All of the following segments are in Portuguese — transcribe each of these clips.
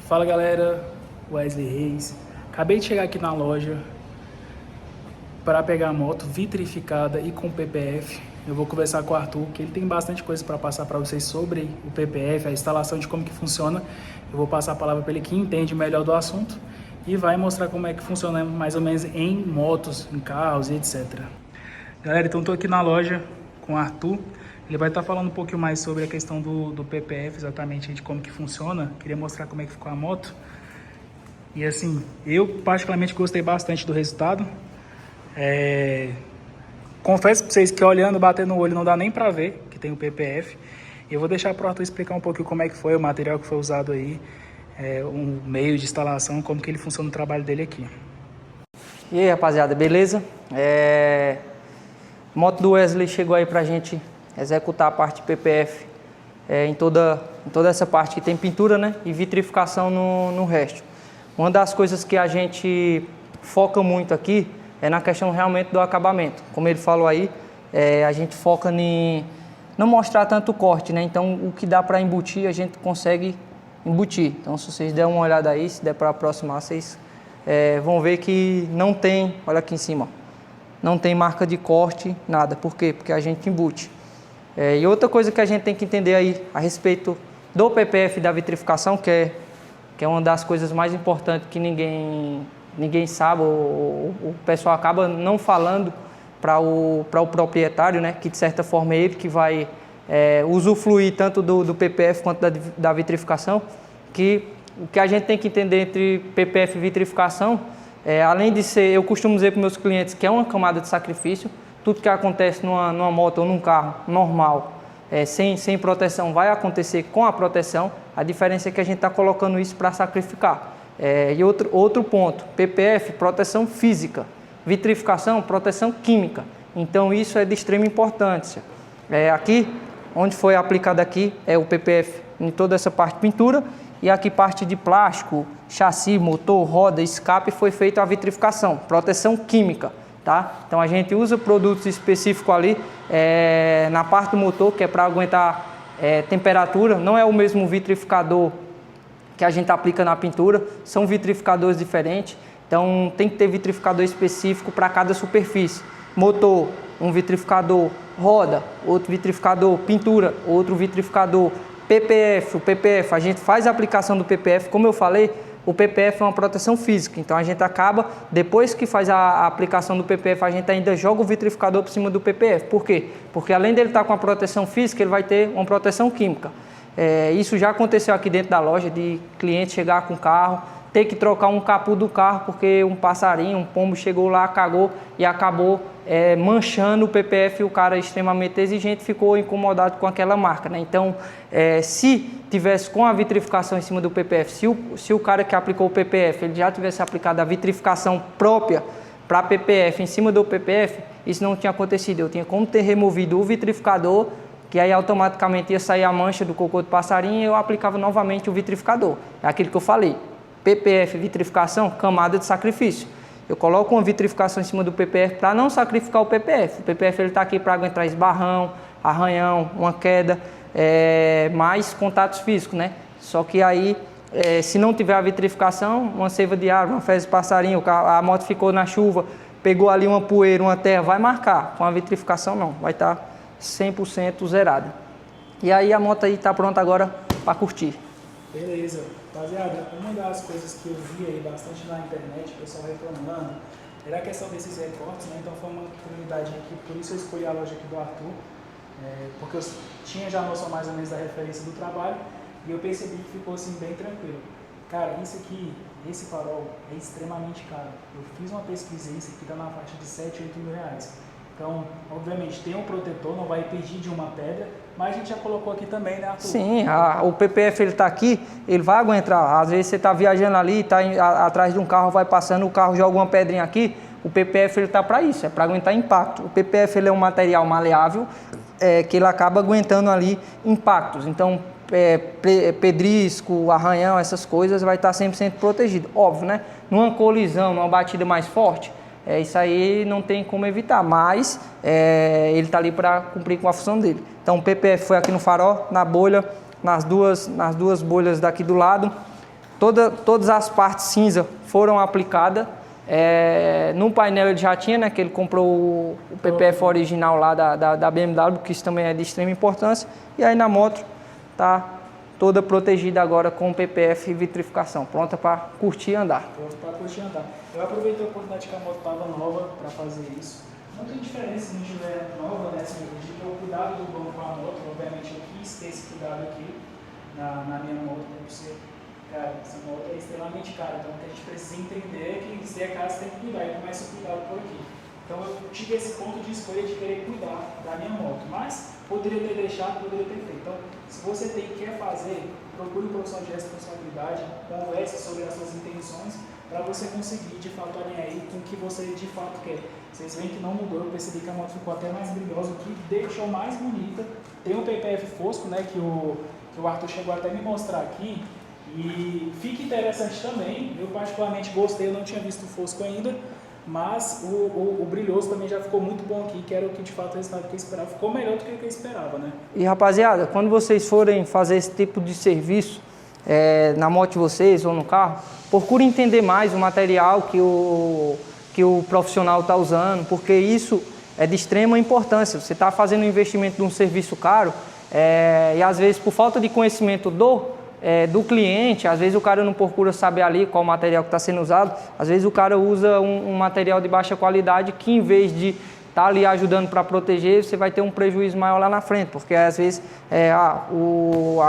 Fala galera, Wesley Reis. Acabei de chegar aqui na loja para pegar a moto vitrificada e com PPF. Eu vou conversar com o Arthur, que ele tem bastante coisa para passar para vocês sobre o PPF, a instalação de como que funciona. Eu vou passar a palavra para ele que entende melhor do assunto e vai mostrar como é que funciona mais ou menos em motos, em carros e etc. Galera, então estou aqui na loja com o Arthur. Ele vai estar falando um pouquinho mais sobre a questão do PPF, exatamente de como que funciona. Queria mostrar como é que ficou a moto. E assim, eu particularmente gostei bastante do resultado. Confesso para vocês que olhando, batendo no olho, não dá nem para ver que tem o PPF. Eu vou deixar para o Arthur explicar um pouquinho como é que foi o material que foi usado aí, um meio de instalação, como que ele funciona no trabalho dele aqui. E aí, rapaziada, beleza? A moto do Wesley chegou aí pra gente executar a parte de PPF em toda essa parte que tem pintura, né? E vitrificação no resto. Uma das coisas que a gente foca muito aqui é na questão realmente do acabamento. Como ele falou aí, a gente foca em não mostrar tanto corte, né? Então, o que dá para embutir, a gente consegue embutir. Então, se vocês derem uma olhada aí, se der para aproximar, vocês vão ver que não tem, olha aqui em cima, ó, não tem marca de corte, nada. Por quê? Porque a gente embute. E outra coisa que a gente tem que entender aí a respeito do PPF da vitrificação, que é uma das coisas mais importantes que ninguém sabe, o pessoal acaba não falando para o proprietário, né? Que de certa forma é ele que vai usufruir tanto do PPF quanto da vitrificação, que o que a gente tem que entender entre PPF e vitrificação, além de ser, eu costumo dizer para meus clientes que é uma camada de sacrifício. Tudo que acontece numa moto ou num carro normal, sem proteção, vai acontecer com a proteção. A diferença é que a gente está colocando isso para sacrificar. E outro ponto, PPF, proteção física. Vitrificação, proteção química. Então isso é de extrema importância. Aqui, onde foi aplicado aqui, é o PPF em toda essa parte de pintura. E aqui parte de plástico, chassi, motor, roda, escape, foi feita a vitrificação, proteção química. Tá? Então a gente usa produtos específicos ali na parte do motor, que é para aguentar temperatura. Não é o mesmo vitrificador que a gente aplica na pintura, são vitrificadores diferentes. Então tem que ter vitrificador específico para cada superfície. Motor, um vitrificador, roda, outro vitrificador, pintura, outro vitrificador, PPF. O PPF, a gente faz a aplicação do PPF, como eu falei, o PPF é uma proteção física, então a gente acaba, depois que faz a aplicação do PPF, a gente ainda joga o vitrificador por cima do PPF. Por quê? Porque além dele estar com a proteção física, ele vai ter uma proteção química. Isso já aconteceu aqui dentro da loja, de cliente chegar com o carro, ter que trocar um capô do carro, porque um passarinho, um pombo chegou lá, cagou e acabou manchando o PPF, e o cara extremamente exigente ficou incomodado com aquela marca, né? Então, se tivesse com a vitrificação em cima do PPF, se o cara que aplicou o PPF, ele já tivesse aplicado a vitrificação própria para PPF em cima do PPF, isso não tinha acontecido. Eu tinha como ter removido o vitrificador, que aí automaticamente ia sair a mancha do cocô do passarinho, e eu aplicava novamente o vitrificador. É aquilo que eu falei, PPF, vitrificação, camada de sacrifício. Eu coloco uma vitrificação em cima do PPF para não sacrificar o PPF. O PPF está aqui para aguentar esbarrão, arranhão, uma queda, mais contatos físicos, né? Só que aí, se não tiver a vitrificação, uma seiva de árvore, uma fezes de passarinho, a moto ficou na chuva, pegou ali uma poeira, uma terra, vai marcar. Com a vitrificação não, vai estar 100% zerada. E aí a moto aí está pronta agora para curtir. Beleza. Rapaziada, uma das coisas que eu vi aí bastante na internet, o pessoal reclamando, era a questão desses recortes, né? Então foi uma comunidade aqui, por isso eu escolhi a loja aqui do Arthur, porque eu tinha já noção mais ou menos da referência do trabalho, e eu percebi que ficou assim bem tranquilo. Cara, isso aqui, esse farol é extremamente caro. Eu fiz uma pesquisa e isso aqui está na faixa de 7, 8 mil reais. Então, obviamente, tem um protetor, não vai impedir de uma pedra, mas a gente já colocou aqui também, né, Arthur? Sim, o PPF ele está aqui, ele vai aguentar. Às vezes você está viajando ali, está atrás de um carro, vai passando, o carro joga uma pedrinha aqui, o PPF ele está para isso, é para aguentar impacto. O PPF ele é um material maleável, que ele acaba aguentando ali impactos. Então, pedrisco, arranhão, essas coisas, vai estar 100% protegido. Óbvio, né? Numa colisão, numa batida mais forte, isso aí não tem como evitar, mas ele está ali para cumprir com a função dele. Então o PPF foi aqui no farol, na bolha, nas duas bolhas daqui do lado. todas as partes cinza foram aplicadas. No painel ele já tinha, né, que ele comprou o PPF original lá da BMW, que isso também é de extrema importância. E aí na moto tá toda protegida agora com PPF e vitrificação, pronta para curtir e andar. Pronto para curtir e andar. Eu aproveitei a oportunidade que a moto estava nova para fazer isso. Não tem diferença se não estiver nova, né? Assim, eu digo que o cuidado do banco com a moto, obviamente eu quis ter esse cuidado aqui na minha moto, por ser, cara, essa moto é extremamente cara, então o que a gente precisa entender é que se é caro você tem que cuidar, e começa o cuidado por aqui. Então eu tive esse ponto de escolha de querer cuidar da minha moto, mas poderia ter deixado, poderia ter feito. Então, se você quer fazer, procure um profissional de responsabilidade, converse sobre as suas intenções, para você conseguir de fato alinhar aí com o que você de fato quer. Vocês veem que não mudou, eu percebi que a moto ficou até mais brilhosa, o que deixou mais bonita. Tem um PPF fosco, né, que o Arthur chegou até a me mostrar aqui, e fica interessante também. Eu particularmente gostei, eu não tinha visto o fosco ainda, mas o brilhoso também já ficou muito bom aqui, que era o que de fato o resultado que eu esperava. Ficou melhor do que eu esperava, né? E rapaziada, quando vocês forem fazer esse tipo de serviço na moto de vocês ou no carro, procure entender mais o material que o profissional está usando, porque isso é de extrema importância. Você está fazendo um investimento de um serviço caro e às vezes por falta de conhecimento do cliente, às vezes o cara não procura saber ali qual material que está sendo usado, às vezes o cara usa um material de baixa qualidade que em vez de estar ali ajudando para proteger, você vai ter um prejuízo maior lá na frente, porque às vezes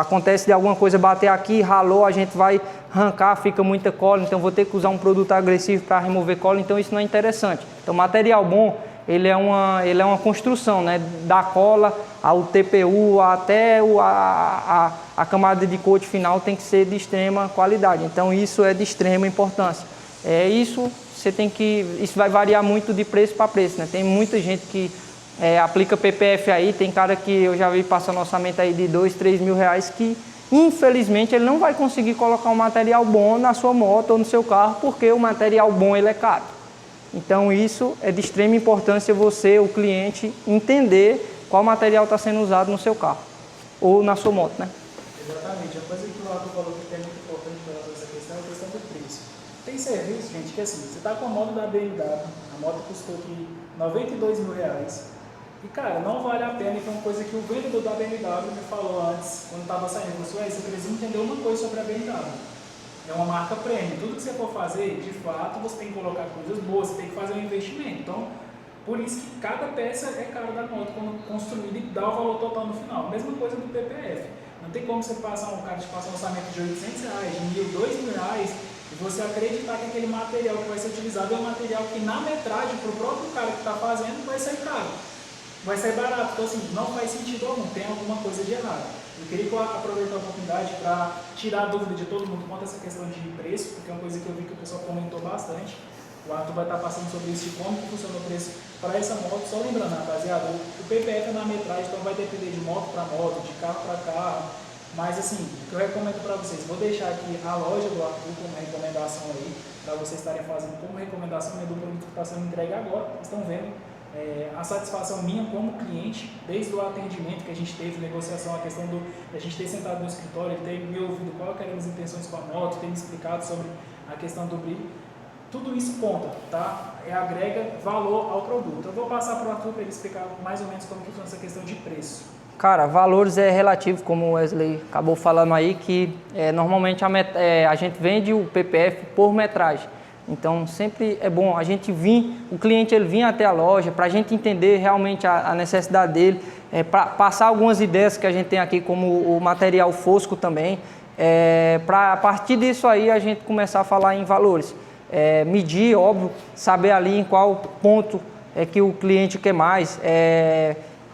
acontece de alguma coisa bater aqui, ralou, a gente vai arrancar, fica muita cola, então vou ter que usar um produto agressivo para remover cola, então isso não é interessante. Então material bom, ele é uma construção, né? Da cola ao TPU até a camada de coat final tem que ser de extrema qualidade, então isso é de extrema importância. Isso vai variar muito de preço para preço, né? Tem muita gente que aplica PPF aí, tem cara que eu já vi passando orçamento aí de 2, 3 mil reais que infelizmente ele não vai conseguir colocar um material bom na sua moto ou no seu carro, porque o material bom ele é caro. Então isso é de extrema importância você, o cliente, entender qual material está sendo usado no seu carro ou na sua moto, né? Exatamente. A coisa que o Arthur falou que é muito importante para essa questão é a questão do preço. Tem serviço, gente, que assim, você está com a moto da BMW, a moto custou aqui 92 mil reais, e cara, não vale a pena, e foi uma coisa que o vendedor da BMW me falou antes, quando estava saindo, você precisa entender uma coisa sobre a BMW. É uma marca premium. Tudo que você for fazer, de fato, você tem que colocar coisas boas, você tem que fazer um investimento. Então, por isso que cada peça é cara da moto quando construída e dá o valor total no final. Mesma coisa do PPF. Não tem como você passar um orçamento de 800 reais, de 1.000, 2.000 reais, e você acreditar que aquele material que vai ser utilizado é um material que na metragem, para o próprio cara que está fazendo, vai sair caro. Vai sair barato. Então, assim, não faz sentido algum, tem alguma coisa de errado. Eu queria aproveitar a oportunidade para tirar a dúvida de todo mundo quanto a essa questão de preço, porque é uma coisa que eu vi que o pessoal comentou bastante. O Arthur vai estar passando sobre isso, de como que funciona o preço para essa moto. Só lembrando, rapaziada, o PPF é na metragem, então vai depender de moto para moto, de carro para carro. Mas assim, o que eu recomendo para vocês, vou deixar aqui a loja do Arthur como recomendação aí, para vocês estarem fazendo como recomendação do produto que está sendo entregue agora. Vocês estão vendo a satisfação minha como cliente, desde o atendimento que a gente teve, negociação, a questão a gente ter sentado no escritório, ele ter me ouvido qual eram as intenções com a moto, ter me explicado sobre a questão do brilho. Tudo isso conta, tá? Agrega valor ao produto. Eu vou passar para o Arthur para ele explicar mais ou menos como que funciona essa questão de preço. Cara, valores é relativo, como o Wesley acabou falando aí, que normalmente a gente vende o PPF por metragem. Então sempre é bom a gente o cliente ele vir até a loja para a gente entender realmente a necessidade dele, para passar algumas ideias que a gente tem aqui, como o material fosco também, para a partir disso aí a gente começar a falar em valores. Medir, óbvio, saber ali em qual ponto que o cliente quer mais,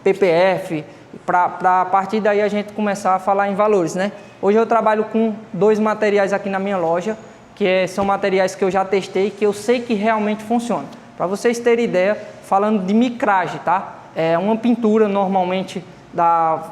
PPF, para a partir daí a gente começar a falar em valores, né? Hoje eu trabalho com 2 materiais aqui na minha loja, que são materiais que eu já testei, que eu sei que realmente funcionam. Para vocês terem ideia, falando de micragem, tá? Uma pintura normalmente,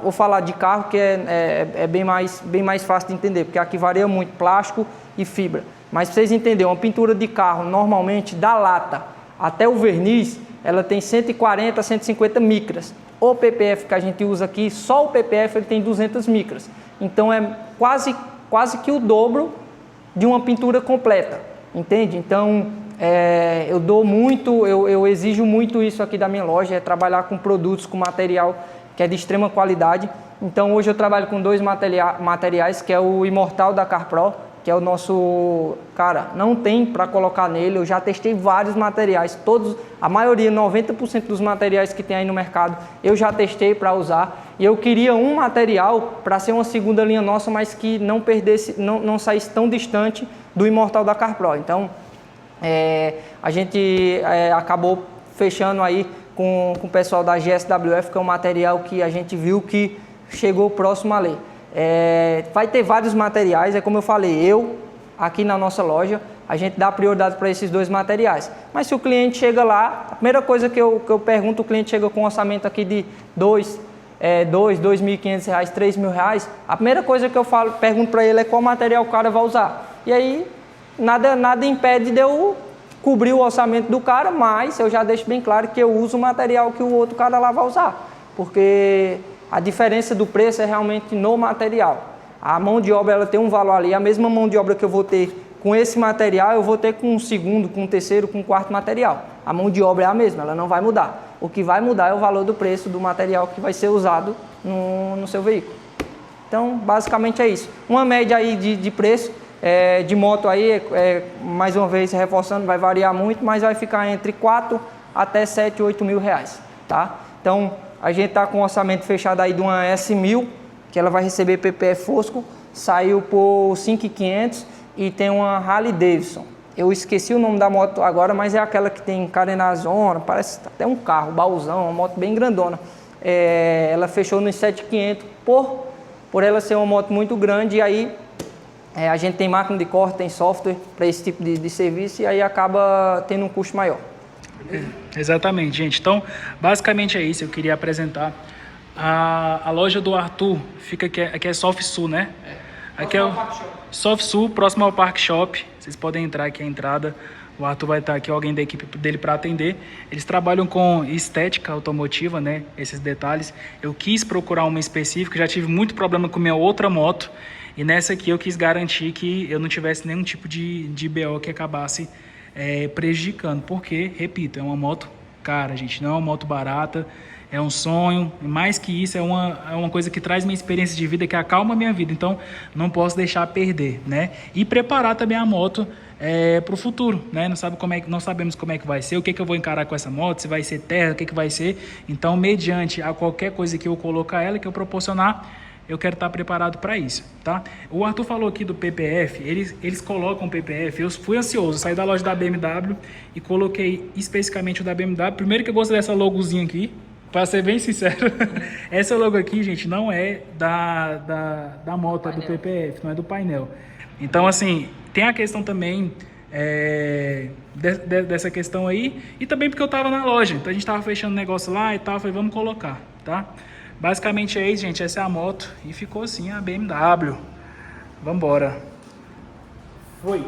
vou falar de carro, que é bem mais fácil de entender, porque aqui varia muito, plástico e fibra. Mas para vocês entenderem, uma pintura de carro, normalmente, da lata até o verniz, ela tem 140 a 150 micras. O PPF que a gente usa aqui, só o PPF ele tem 200 micras. Então é quase que o dobro de uma pintura completa, entende? Então, eu exijo muito isso aqui da minha loja, é trabalhar com produtos, com material que é de extrema qualidade. Então, hoje eu trabalho com 2 materiais, que é o Imortal da Carpro, que é o nosso, cara, não tem para colocar nele. Eu já testei vários materiais, todos, a maioria, 90% dos materiais que tem aí no mercado, eu já testei para usar. E eu queria um material para ser uma segunda linha nossa, mas que não perdesse, não saísse tão distante do Imortal da Carpro. Então, a gente acabou fechando aí com o pessoal da GSWF, que é um material que a gente viu que chegou próximo a lei. Vai ter vários materiais, é como eu falei, aqui na nossa loja, a gente dá prioridade para esses 2 materiais. Mas se o cliente chega lá, a primeira coisa que eu pergunto, o cliente chega com um orçamento aqui de R$2.500, R$3.000, a primeira coisa que eu pergunto para ele é qual material o cara vai usar. E aí, nada impede de eu cobrir o orçamento do cara, mas eu já deixo bem claro que eu uso o material que o outro cara lá vai usar, porque a diferença do preço é realmente no material. A mão de obra ela tem um valor ali, a mesma mão de obra que eu vou ter com esse material, eu vou ter com o segundo, com o terceiro, com o quarto material. A mão de obra é a mesma, ela não vai mudar. O que vai mudar é o valor do preço do material que vai ser usado no seu veículo. Então, basicamente é isso. Uma média aí de preço de moto aí, mais uma vez reforçando, vai variar muito, mas vai ficar entre 4 até 7, 8 mil reais, tá? Então, a gente está com um orçamento fechado aí de uma S1000, que ela vai receber PPF Fosco, saiu por 5.500 e tem uma Harley Davidson. Eu esqueci o nome da moto agora, mas é aquela que tem carenazona, parece até um carro, baúzão, uma moto bem grandona. Ela fechou nos 7.500 por ela ser uma moto muito grande, e aí a gente tem máquina de corte, tem software para esse tipo de serviço, e aí acaba tendo um custo maior. Exatamente, gente. Então, basicamente é isso. Eu queria apresentar a loja do Arthur. Fica aqui é Soft Sul, né? Aqui é o Soft Sul, próximo ao Park Shop. Vocês podem entrar aqui, a entrada. O Arthur vai estar aqui, alguém da equipe dele para atender. Eles trabalham com estética automotiva, né? Esses detalhes. Eu quis procurar uma específica, já tive muito problema com minha outra moto. E nessa aqui eu quis garantir que eu não tivesse nenhum tipo de BO que acabasse prejudicando. Porque, repito, é uma moto cara, gente. Não é uma moto barata. É um sonho, mais que isso, é uma coisa que traz minha experiência de vida, que acalma a minha vida, então não posso deixar perder, né? E preparar também a moto para o futuro, né? Não sabemos como é que vai ser, o que eu vou encarar com essa moto, se vai ser terra, o que vai ser. Então, mediante a qualquer coisa que eu colocar ela, que eu proporcionar, eu quero estar preparado para isso, tá? O Arthur falou aqui do PPF, eles colocam PPF, eu fui ansioso, saí da loja da BMW e coloquei especificamente o da BMW. Primeiro que eu gostei dessa logozinha aqui, para ser bem sincero, essa logo aqui, gente, não é da moto, é do PPF, não é do painel. Então, assim, tem a questão também dessa questão aí, e também porque eu tava na loja, então a gente tava fechando negócio lá e tal, falei, vamos colocar, tá? Basicamente é isso, gente, essa é a moto, e ficou assim a BMW. Vambora. Foi.